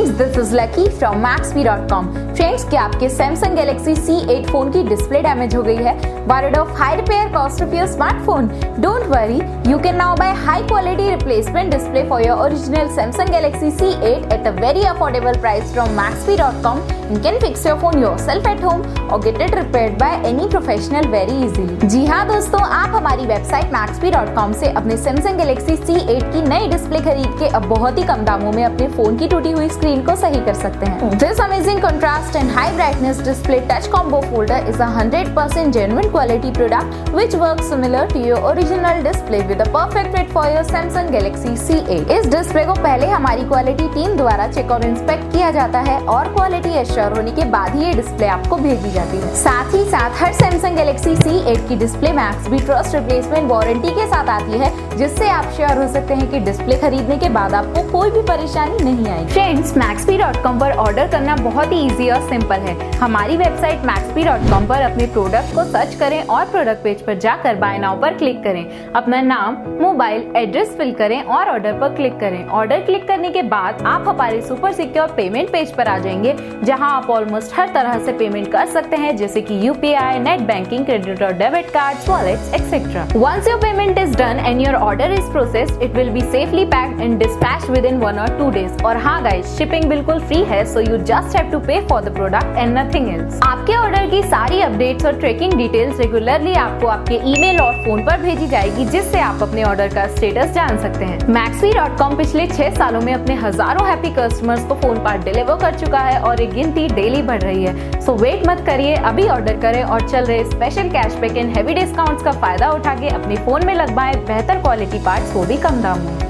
Friends, this is lucky from Maxbhi.com। Friends, क्या आपके Samsung Galaxy C8 phone की display damage हो गई है? Worried of high repair cost of your smartphone? Don't worry, you can now buy high quality replacement display for your original Samsung Galaxy C8 at a very affordable price from Maxbhi.com. You can fix your phone yourself at home or get it repaired by any professional very easily। जी हाँ दोस्तों, आप हमारी website Maxbhi.com से अपने Samsung Galaxy C8 की नई display खरीद के अब बहुत ही कम दामों में अपने फोन की टूटी हुई स्क्रीन को सही कर सकते हैं। This amazing contrast and high brightness display touch combo folder is a 100% genuine quality product which works similar to your original display with a perfect fit for your Samsung Galaxy C8। इस display को पहले हमारी quality team द्वारा check और inspect किया जाता है और क्वालिटी एश्योर होने के बाद ही ये डिस्प्ले आपको भेजी जाती है। साथ ही साथ हर Samsung Galaxy C8 की display Maxbhi trust replacement warranty के साथ आती है, जिससे आप श्योर हो सकते हैं कि डिस्प्ले खरीदने के बाद आपको कोई भी परेशानी नहीं आएगी। फ्रेंड्स, Maxbhi.com पर ऑर्डर करना बहुत ही इजी और सिंपल है। हमारी वेबसाइट Maxbhi.com पर अपने प्रोडक्ट को सर्च करें और प्रोडक्ट पेज पर जाकर बाय नाउ पर क्लिक करें। अपना नाम, मोबाइल, एड्रेस फिल करें और ऑर्डर पर क्लिक करें। ऑर्डर क्लिक करने के बाद आप हमारे सुपर सिक्योर पेमेंट पेज पर आ जाएंगे, जहां आप ऑलमोस्ट हर तरह से पेमेंट कर सकते हैं, जैसे कि UPI, नेट बैंकिंग, क्रेडिट और debit cards, wallets, etcetera. Once your payment is done and your order is processed, it will be safely packed and dispatched within 1 or 2 days। और हाँ गाइस, शिपिंग बिल्कुल free है, so you just have to pay for the product and nothing else। आपके order की सारी updates और tracking details regularly आपको आपके ईमेल और फोन पर भेजी जाएगी, जिससे आप अपने ऑर्डर का स्टेटस जान सकते हैं। Maxbhi.com पिछले 6 सालों में अपने हजारों हैप्पी कस्टमर्स को फोन पार्ट डिलीवर कर चुका है और ये गिनती डेली बढ़ रही है। सो वेट मत करिए, अभी ऑर्डर करें और चल रहे special cashback and heavy discounts का फायदा उठा के अपने फोन में लगवाएं बेहतर क्वालिटी पार्ट्स, वो भी कम दाम में।